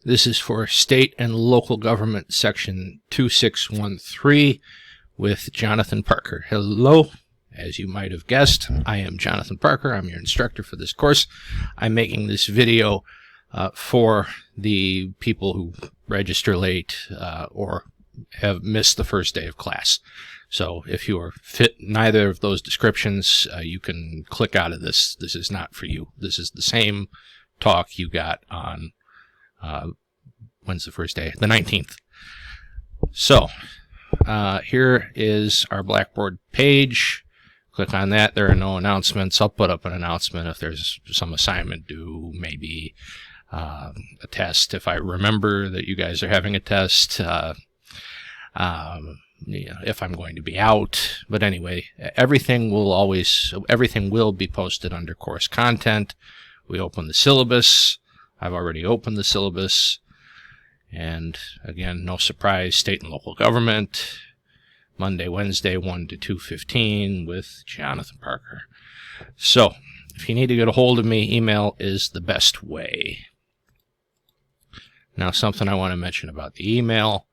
This is for State and Local Government Section 2613 with Jonathan Parker. Hello. As you might have guessed, I am Jonathan Parker. I'm your instructor for this course. I'm making this video for the people who register late or have missed the first day of class. So if you are fit neither of those descriptions, you can click out of this. This is not for you. This is the same talk you got on, when's the first day? The 19th. So here is our Blackboard page. Click on that. There are no announcements. I'll put up an announcement if there's some assignment due, maybe a test. If I remember that you guys are having a test, if I'm going to be out. But anyway, everything will be posted under course content. We open the syllabus. I've already opened the syllabus. And again, no surprise, state and local government. Monday, Wednesday, 1 to 2:15 with Jonathan Parker. So, if you need to get a hold of me, email is the best way. Now, something I want to mention about the email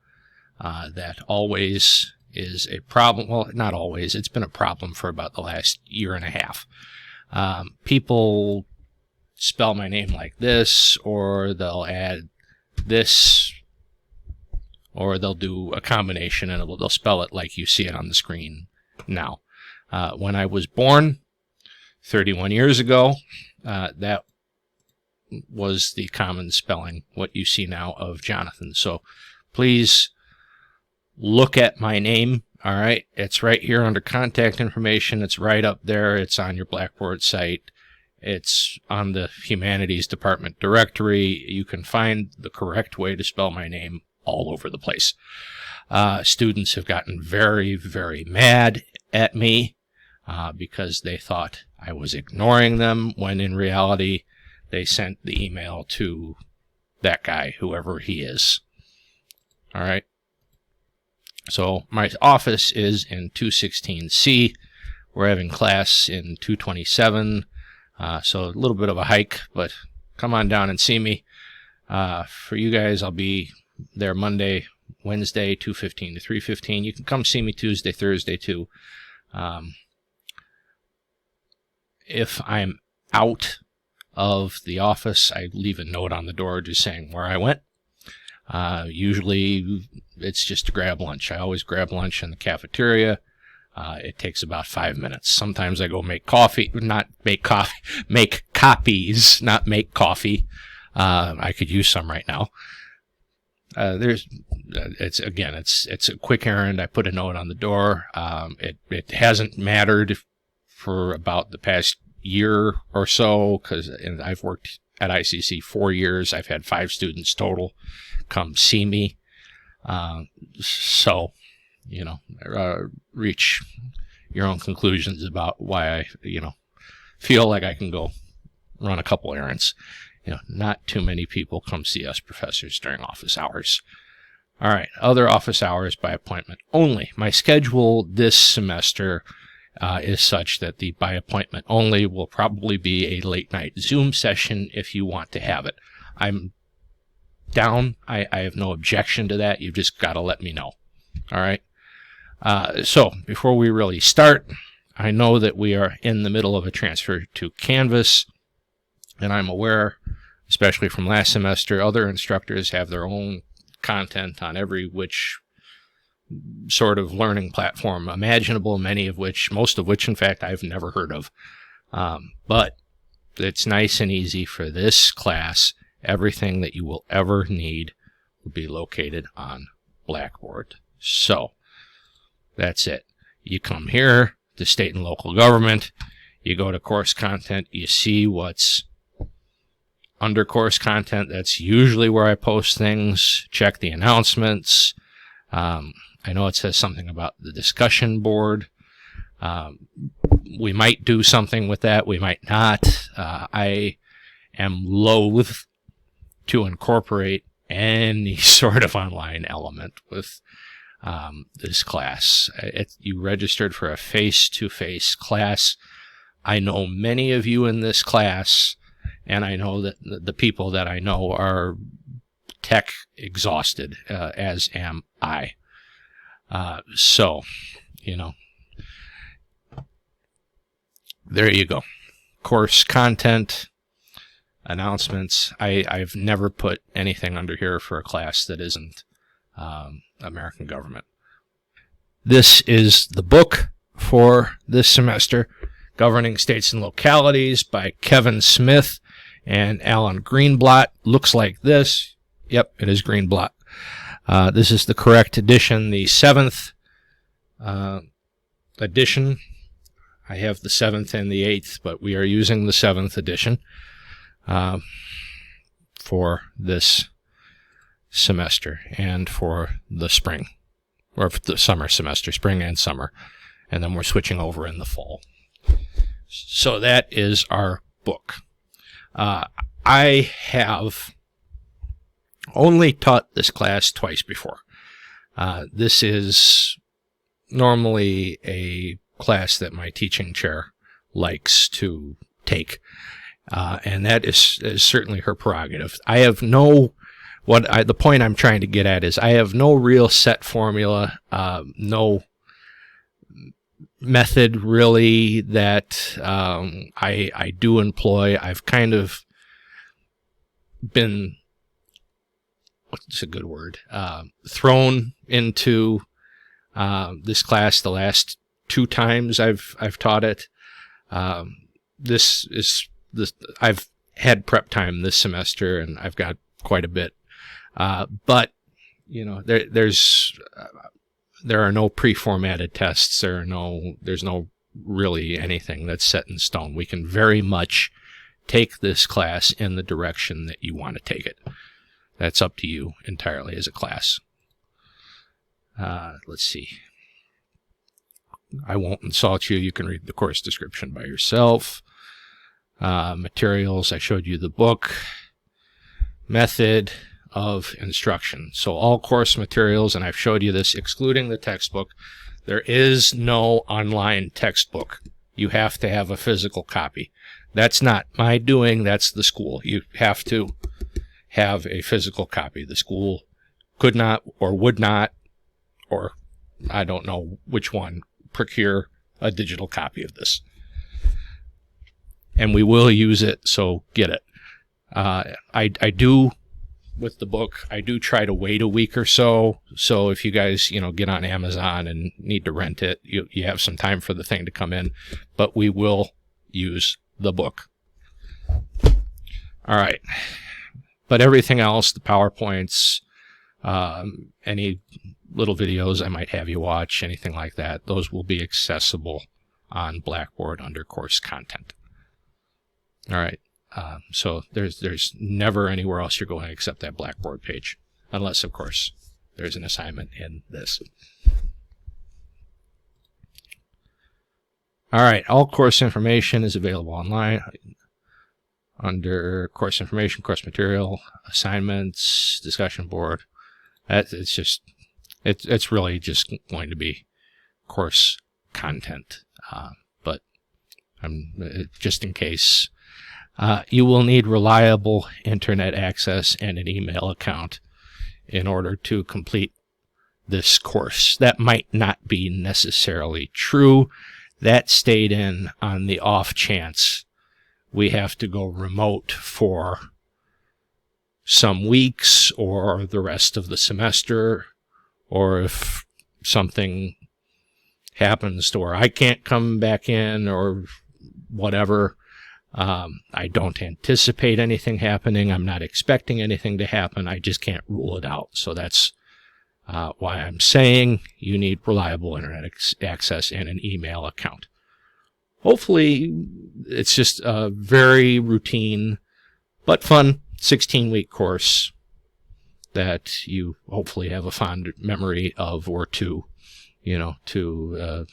that always is a problem. Well, not always. It's been a problem for about the last year and a half. People spell my name like this, or they'll add this, or they'll do a combination and they'll spell it like you see it on the screen now. When I was born 31 years ago, that was the common spelling, what you see now, of Jonathan. So please look at my name, all right? It's right here under contact information. It's right up there. It's on your Blackboard site. It's on the Humanities Department directory. You can find the correct way to spell my name all over the place. Students have gotten very, very mad at me because they thought I was ignoring them, when in reality they sent the email to that guy, whoever he is. All right. So my office is in 216C. We're having class in 227. So a little bit of a hike, but come on down and see me. For you guys, I'll be there Monday, Wednesday, 2:15 to 3:15. You can come see me Tuesday, Thursday too. If I'm out of the office, I leave a note on the door just saying where I went. Usually it's just to grab lunch. I always grab lunch in the cafeteria. It takes about 5 minutes. Sometimes I go make coffee, make copies, not make coffee. I could use some right now. It's a quick errand. I put a note on the door. It hasn't mattered for about the past year or so, because I've worked at ICC 4 years. I've had 5 students total come see me. So, reach your own conclusions about why I, feel like I can go run a couple errands. Not too many people come see us professors during office hours. All right, other office hours by appointment only. My schedule this semester is such that the by appointment only will probably be a late night Zoom session if you want to have it. I'm down. I have no objection to that. You've just got to let me know. All right. So before we really start, I know that we are in the middle of a transfer to Canvas, and I'm aware, especially from last semester, other instructors have their own content on every which sort of learning platform imaginable, most of which, in fact, I've never heard of. But it's nice and easy for this class. Everything that you will ever need will be located on Blackboard. So that's it. You come here to state and local government, you go to course content, you see what's under course content. That's usually where I post things. Check the announcements. I know it says something about the discussion board. We might do something with that. We might not. I am loath to incorporate any sort of online element with this class. You registered for a face-to-face class. I know many of you in this class, and I know that the people that I know are heck exhausted, as am I. So, you know, there you go. Course content, announcements. I've never put anything under here for a class that isn't American government. This is the book for this semester, Governing States and Localities by Kevin Smith and Alan Greenblatt. Looks like this. Yep, it is Greenblatt. This is the correct edition, the 7th edition. I have the 7th and the 8th, but we are using the 7th edition for this semester and for the spring, or for the summer semester, spring and summer, and then we're switching over in the fall. So that is our book. I have only taught this class twice before. This is normally a class that my teaching chair likes to take, and that is certainly her prerogative. I have no, the point I'm trying to get at is I have no real set formula, no method really that I do employ. I've kind of been, what's a good word, thrown into this class the last 2 times I've taught it. I've had prep time this semester, and I've got quite a bit. But you know, there are no pre-formatted tests. There's no really anything that's set in stone. We can very much take this class in the direction that you want to take it. That's up to you entirely as a class. Let's see. I won't insult you. You can read the course description by yourself. Materials, I showed you the book. Method of instruction. So all course materials, and I've showed you this excluding the textbook. There is no online textbook. You have to have a physical copy. That's not my doing, that's the school. You have to have a physical copy. The school could not or would not, or I don't know which one, procure a digital copy of this. And we will use it, so get it. I do, with the book, I do try to wait a week or so. So if you guys, get on Amazon and need to rent it, you have some time for the thing to come in. But we will use the book. All right. But everything else, the PowerPoints, any little videos I might have you watch, anything like that, those will be accessible on Blackboard under course content. All right. So there's never anywhere else you're going except that Blackboard page, unless, of course, there's an assignment in this. All right. All course information is available online under course information, course material, assignments, discussion board. It's really just going to be course content. But just in case. You will need reliable internet access and an email account in order to complete this course. That might not be necessarily true. That stayed in on the off chance we have to go remote for some weeks or the rest of the semester, or if something happens to where I can't come back in or whatever. I don't anticipate anything happening. I'm not expecting anything to happen. I just can't rule it out. So that's why I'm saying you need reliable internet access and an email account. Hopefully, it's just a very routine but fun 16-week course that you hopefully have a fond memory of or two, to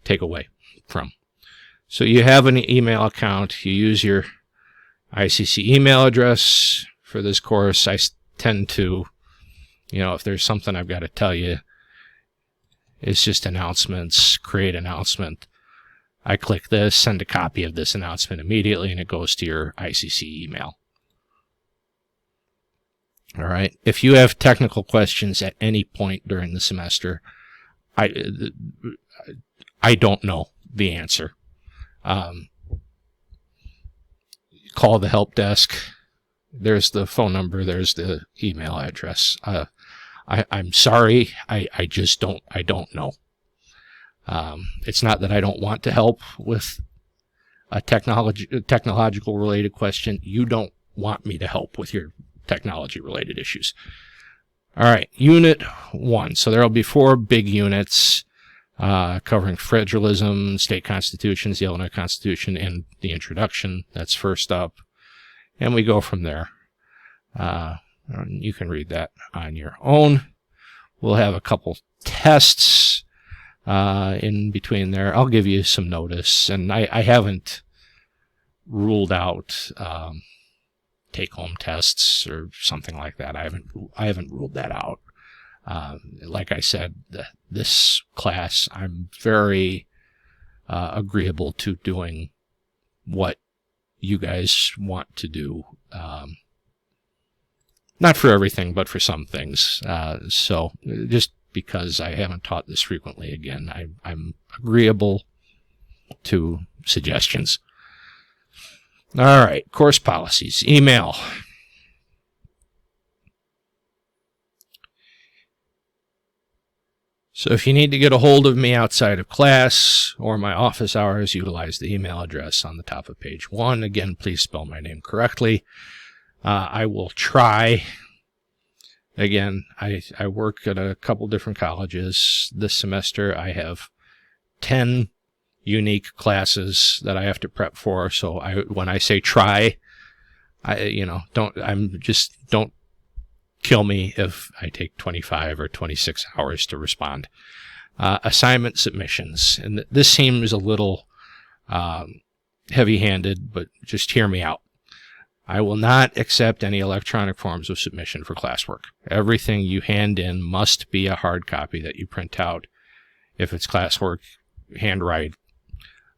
take away from. So you have an email account. You use your ICC email address for this course. I tend to, if there's something I've got to tell you, it's just announcements, create announcement. I click this, send a copy of this announcement immediately, and it goes to your ICC email. All right. If you have technical questions at any point during the semester, I don't know the answer. Call the help desk. There's the phone number. There's the email address. I'm sorry. I just don't. I don't know. It's not that I don't want to help with a technological related question. You don't want me to help with your technology related issues. All right. Unit 1. So there'll be 4 big units covering federalism, state constitutions, the Illinois Constitution, and the introduction. That's first up. And we go from there. You can read that on your own. We'll have a couple tests in between there. I'll give you some notice. And I haven't ruled out take-home tests or something like that. I haven't ruled that out. Like I said, this class, I'm very agreeable to doing what you guys want to do. Not for everything, but for some things. So just because I haven't taught this frequently, again, I'm agreeable to suggestions. All right, course policies. Email. So if you need to get a hold of me outside of class or my office hours, utilize the email address on the top of page 1. Again, please spell my name correctly. I will try. Again, I work at a couple different colleges. This semester I have 10 unique classes that I have to prep for. So when I say try, don't kill me if I take 25 or 26 hours to respond. Assignment submissions. And this seems a little heavy-handed, but just hear me out. I will not accept any electronic forms of submission for classwork. Everything you hand in must be a hard copy that you print out. If it's classwork, handwrite,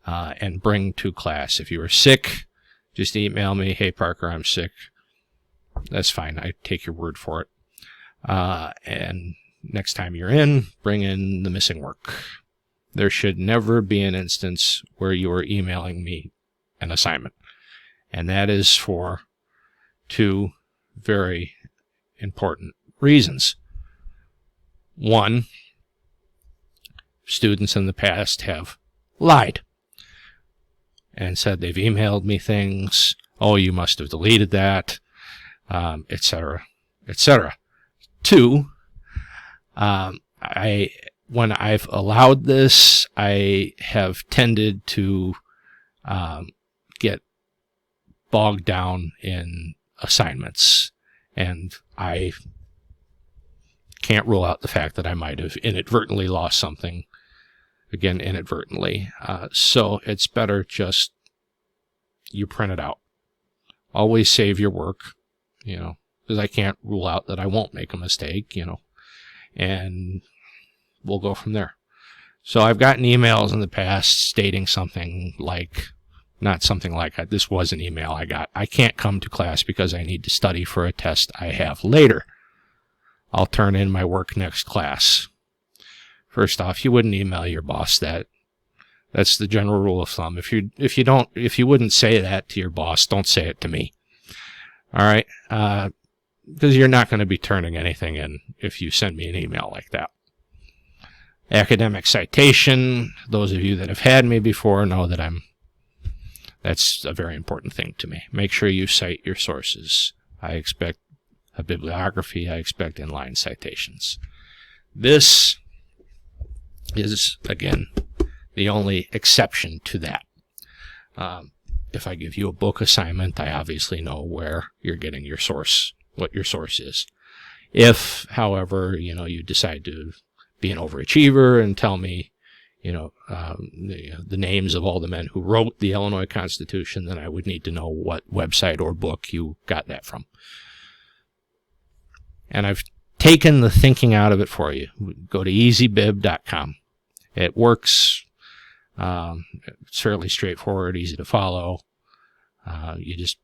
and bring to class. If you are sick, just email me, "Hey Parker, I'm sick." That's fine. I take your word for it. And next time you're in, bring in the missing work. There should never be an instance where you are emailing me an assignment. And that is for 2 very important reasons. 1, students in the past have lied and said they've emailed me things. "Oh, you must have deleted that," etc., etc. 2, when I've allowed this, I have tended to get bogged down in assignments, and I can't rule out the fact that I might have inadvertently lost something. Again, inadvertently. So it's better just you print it out. Always save your work, because I can't rule out that I won't make a mistake, and we'll go from there. So I've gotten emails in the past stating something like, not something like that. This was an email I got. "I can't come to class because I need to study for a test I have later. I'll turn in my work next class." First off, you wouldn't email your boss that. That's the general rule of thumb. If you wouldn't say that to your boss, don't say it to me. All right? Because you're not going to be turning anything in if you send me an email like that. Academic citation. Those of you that have had me before know that that's a very important thing to me. Make sure you cite your sources. I expect a bibliography. I expect inline citations. This is, again, the only exception to that. If I give you a book assignment, I obviously know where you're getting your source, what your source is. If, however, you decide to be an overachiever and tell me, the names of all the men who wrote the Illinois Constitution, then I would need to know what website or book you got that from. And I've taken the thinking out of it for you. Go to easybib.com. It works. It's fairly straightforward, easy to follow. You just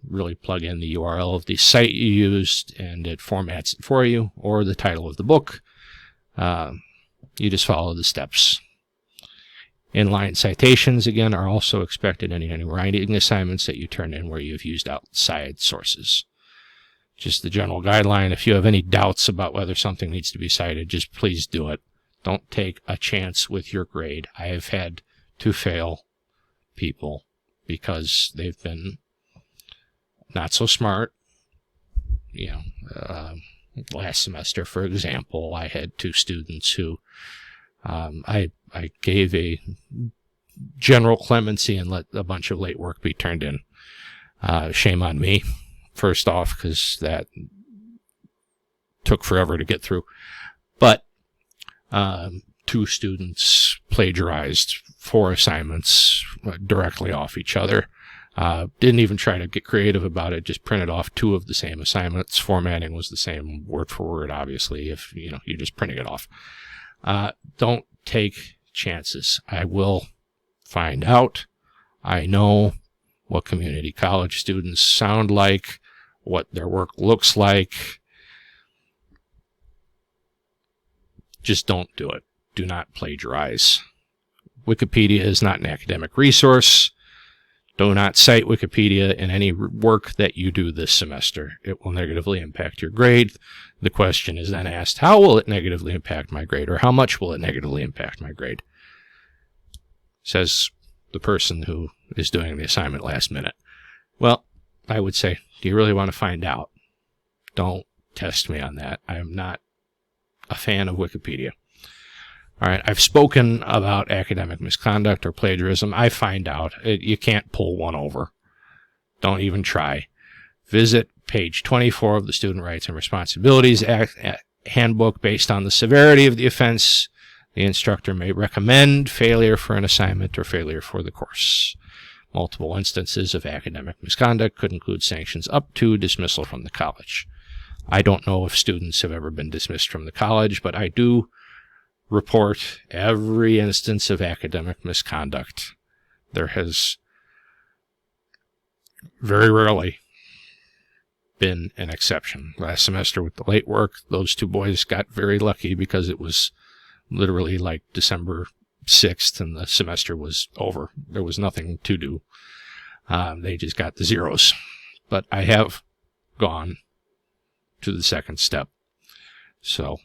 really plug in the URL of the site you used and it formats it for you, or the title of the book. You just follow the steps. Inline citations, again, are also expected in any writing assignments that you turn in where you've used outside sources. Just the general guideline, if you have any doubts about whether something needs to be cited, just please do it. Don't take a chance with your grade. I have had to fail people because they've been not so smart. Last semester, for example, I had 2 students who I gave a general clemency and let a bunch of late work be turned in. Shame on me, first off, because that took forever to get through. But 2 students plagiarized 4 assignments directly off each other. Didn't even try to get creative about it, just printed off 2 of the same assignments. Formatting was the same word for word, obviously, if you're just printing it off. Don't take chances. I will find out. I know what community college students sound like, what their work looks like. Just don't do it. Do not plagiarize. Wikipedia is not an academic resource. Do not cite Wikipedia in any work that you do this semester. It will negatively impact your grade. The question is then asked, how will it negatively impact my grade, or how much will it negatively impact my grade? Says the person who is doing the assignment last minute. Well, I would say, do you really want to find out? Don't test me on that. I am not a fan of Wikipedia. All right, I've spoken about academic misconduct or plagiarism. I find out you can't pull one over. Don't even try. Visit page 24 of the Student Rights and Responsibilities Handbook. Based on the severity of the offense, the instructor may recommend failure for an assignment or failure for the course. Multiple instances of academic misconduct could include sanctions up to dismissal from the college. I don't know if students have ever been dismissed from the college, but I do report every instance of academic misconduct. There has very rarely been an exception. Last semester with the late work, those 2 boys got very lucky because it was literally like December 6th and the semester was over. There was nothing to do. They just got the zeros. But I have gone to the second step. So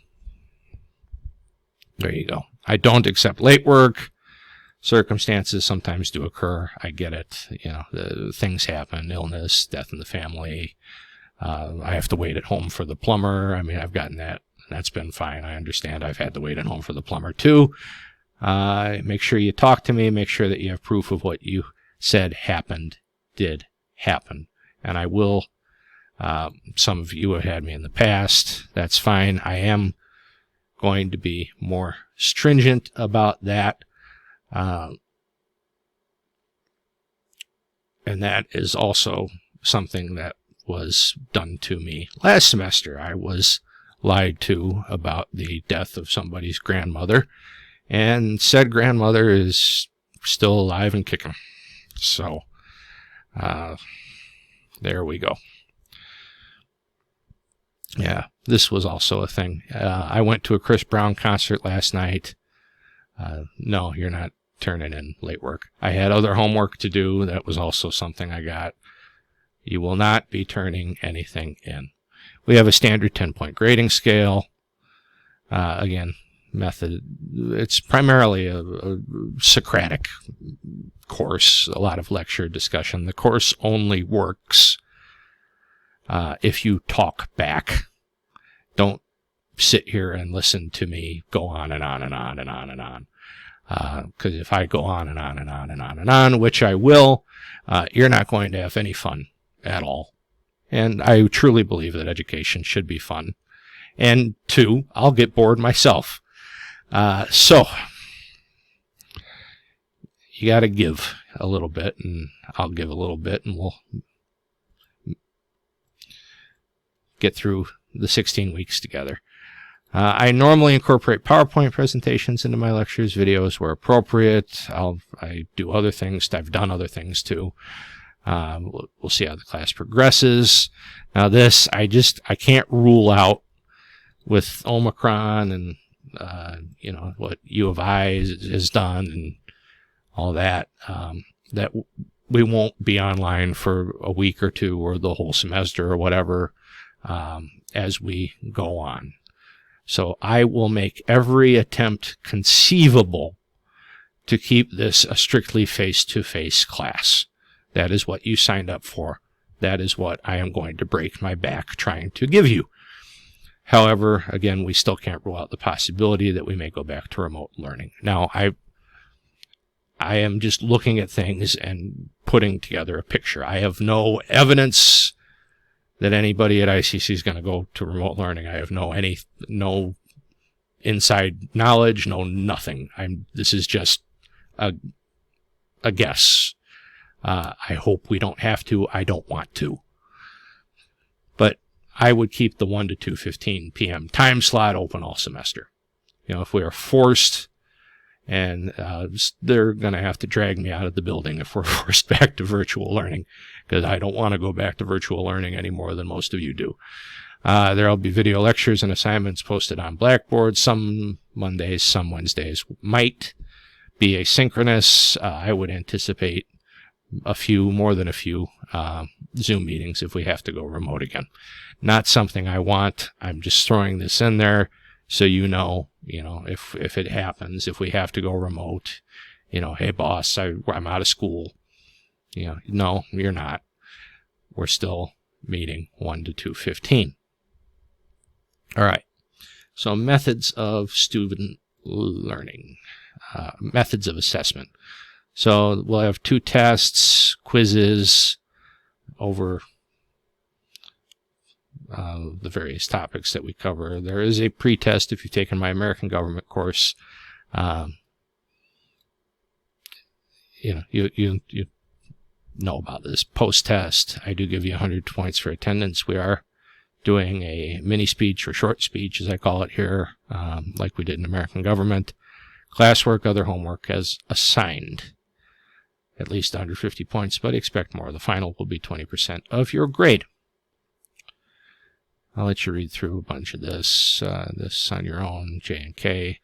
there you go. I don't accept late work. Circumstances sometimes do occur. I get it. The things happen, illness, death in the family. I have to wait at home for the plumber. I mean, I've gotten that. That's been fine. I understand. I've had to wait at home for the plumber too. Make sure you talk to me. Make sure that you have proof of what you said happened, did happen. And I will. Some of you have had me in the past. That's fine. I am going to be more stringent about that. And that is also something that was done to me last semester. I was lied to about the death of somebody's grandmother, and said grandmother is still alive and kicking. So, there we go. Yeah, this was also a thing. I went to a Chris Brown concert last night. No, you're not turning in late work. I had other homework to do. That was also something I got. You will not be turning anything in. We have a standard 10-point grading scale. Again, method. It's primarily a Socratic course, a lot of lecture discussion. The course only works if you talk back. Don't sit here and listen to me go on and on and on and on and on. Because if I go on and on and on and on and on, which I will, you're not going to have any fun at all. And I truly believe that education should be fun. And 2, I'll get bored myself. So you got to give a little bit, and I'll give a little bit, and we'll get through the 16 weeks together. I normally incorporate PowerPoint presentations into my lectures, videos where appropriate. I do other things. I've done other things too. We'll see how the class progresses. Now this, I can't rule out with Omicron and, what U of I has done and all that, that we won't be online for a week or two or the whole semester or whatever, as we go on. So I will make every attempt conceivable to keep this a strictly face-to-face class. That is what you signed up for. That is what I am going to break my back trying to give you. However, again, we still can't rule out the possibility that we may go back to remote learning. Now, I am just looking at things and putting together a picture. I have no evidence that anybody at ICC is going to go to remote learning. I have no inside knowledge, no nothing. This is just a guess. I hope we don't have to. I don't want to. But I would keep the 1 to 2:15 p.m. time slot open all semester. If we are forced, and they're going to have to drag me out of the building if we're forced back to virtual learning, because I don't want to go back to virtual learning any more than most of you do. There'll be video lectures and assignments posted on Blackboard, some Mondays, some Wednesdays. Might be asynchronous. I would anticipate more than a few Zoom meetings if we have to go remote again. Not something I want. I'm just throwing this in there so if it happens, if we have to go remote, hey boss, I'm out of school. No, you're not. We're still meeting 1 to 2:15. All right. So methods of student learning, methods of assessment. So we'll have 2 tests, quizzes over the various topics that we cover. There is a pre-test if you've taken my American government course. You know about this. Post-test, I do give you 100 points for attendance. We are doing a mini speech or short speech, as I call it here, like we did in American government. Classwork, other homework as assigned. At least 150 points, but expect more. The final will be 20% of your grade. I'll let you read through a bunch of this on your own, J&K.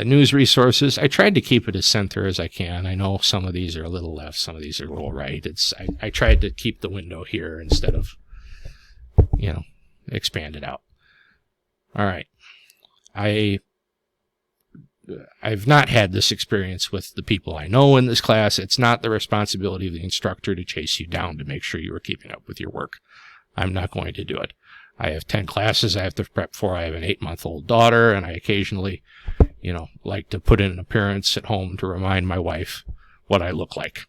News resources. I tried to keep it as center as I can. I know some of these are a little left, some of these are a little right. I tried to keep the window here instead of, expand it out. All right. I've not had this experience with the people I know in this class. It's not the responsibility of the instructor to chase you down to make sure you are keeping up with your work. I'm not going to do it. I have 10 classes I have to prep for. I have an 8-month-old daughter, and I occasionally, like to put in an appearance at home to remind my wife what I look like.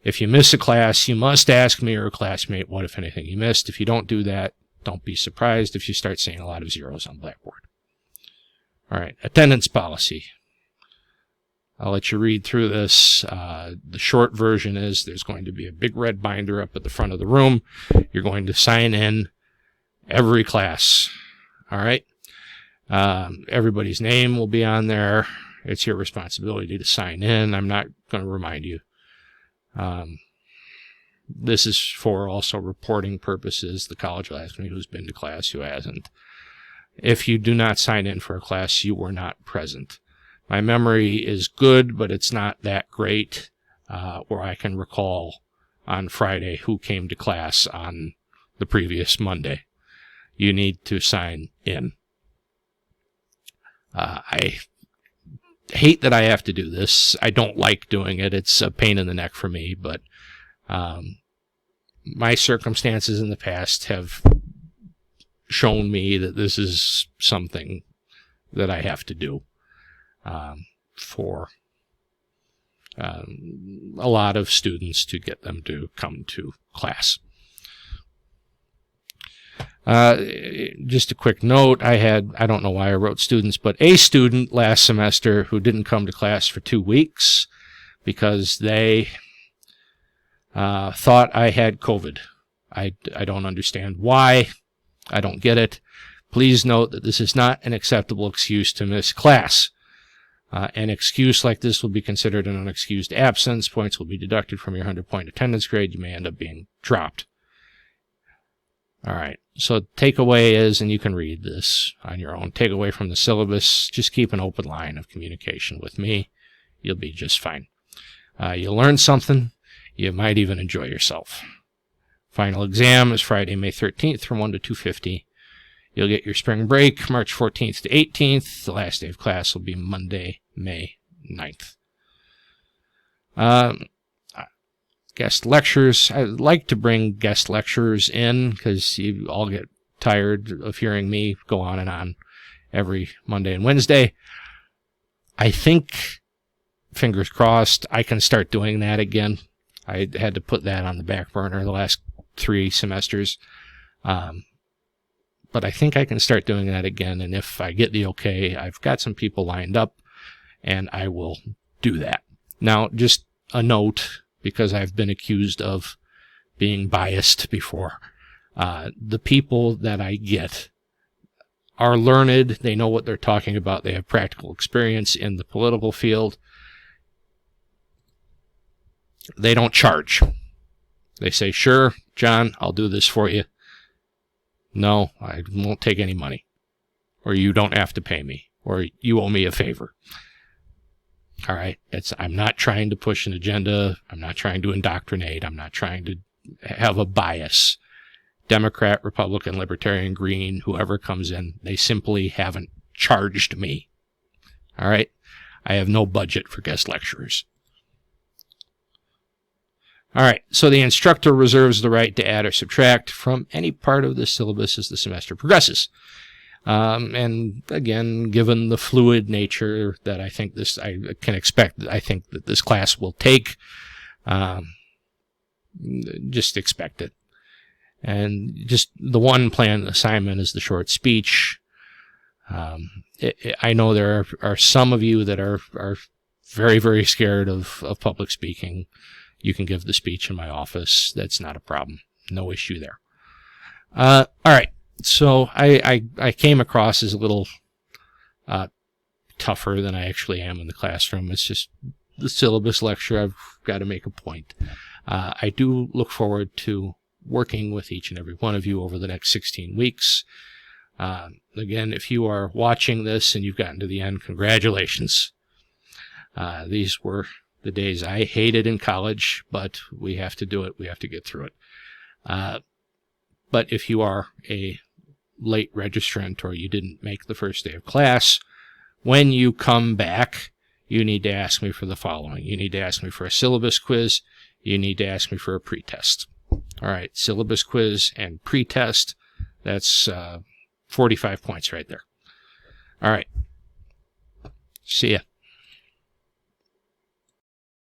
If you miss a class, you must ask me or a classmate what, if anything, you missed. If you don't do that, don't be surprised if you start seeing a lot of zeros on Blackboard. All right, attendance policy. I'll let you read through this. The short version is there's going to be a big red binder up at the front of the room. You're going to sign in every class. All right? Everybody's name will be on there. It's your responsibility to sign in. I'm not going to remind you. This is for also reporting purposes. The college will ask me who's been to class, who hasn't. If you do not sign in for a class, you were not present. My memory is good, but it's not that great, where I can recall on Friday who came to class on the previous Monday. You need to sign in. I hate that I have to do this. I don't like doing it. It's a pain in the neck for me, but my circumstances in the past have shown me that this is something that I have to do for a lot of students to get them to come to class. Just a quick note, I don't know why I wrote students, but a student last semester who didn't come to class for 2 weeks because they thought I had COVID. I don't understand why. I don't get it. Please note that this is not an acceptable excuse to miss class. An excuse like this will be considered an unexcused absence. Points will be deducted from your 100-point attendance grade. You may end up being dropped. All right, so takeaway is, and you can read this on your own, takeaway from the syllabus, just keep an open line of communication with me. You'll be just fine. You'll learn something. You might even enjoy yourself. Final exam is Friday, May 13th from 1 to 2:50. You'll get your spring break, March 14th to 18th. The last day of class will be Monday, May 9th. Guest lectures. I like to bring guest lecturers in because you all get tired of hearing me go on and on every Monday and Wednesday. I think, fingers crossed, I can start doing that again. I had to put that on the back burner the last 3 semesters. But I think I can start doing that again, and if I get the okay, I've got some people lined up, and I will do that. Now, just a note, because I've been accused of being biased before. The people that I get are learned, they know what they're talking about, they have practical experience in the political field. They don't charge. They say, sure, John, I'll do this for you. No, I won't take any money. Or you don't have to pay me. Or you owe me a favor. All right? I'm not trying to push an agenda. I'm not trying to indoctrinate. I'm not trying to have a bias. Democrat, Republican, Libertarian, Green, whoever comes in, they simply haven't charged me. All right? I have no budget for guest lecturers. All right, so the instructor reserves the right to add or subtract from any part of the syllabus as the semester progresses. And again, given the fluid nature that I think I can expect, I think that this class will take, just expect it. And just the one planned assignment is the short speech. I know there are some of you that are very, very scared of public speaking. You can give the speech in my office. That's not a problem. No issue there. All right. So I came across as a little tougher than I actually am in the classroom. It's just the syllabus lecture. I've got to make a point. I do look forward to working with each and every one of you over the next 16 weeks. Again, if you are watching this and you've gotten to the end, congratulations. These were the days I hated in college, but we have to do it. We have to get through it. But if you are a late registrant or you didn't make the first day of class, when you come back, you need to ask me for the following. You need to ask me for a syllabus quiz. You need to ask me for a pretest. All right, syllabus quiz and pretest, that's 45 points right there. All right. See ya.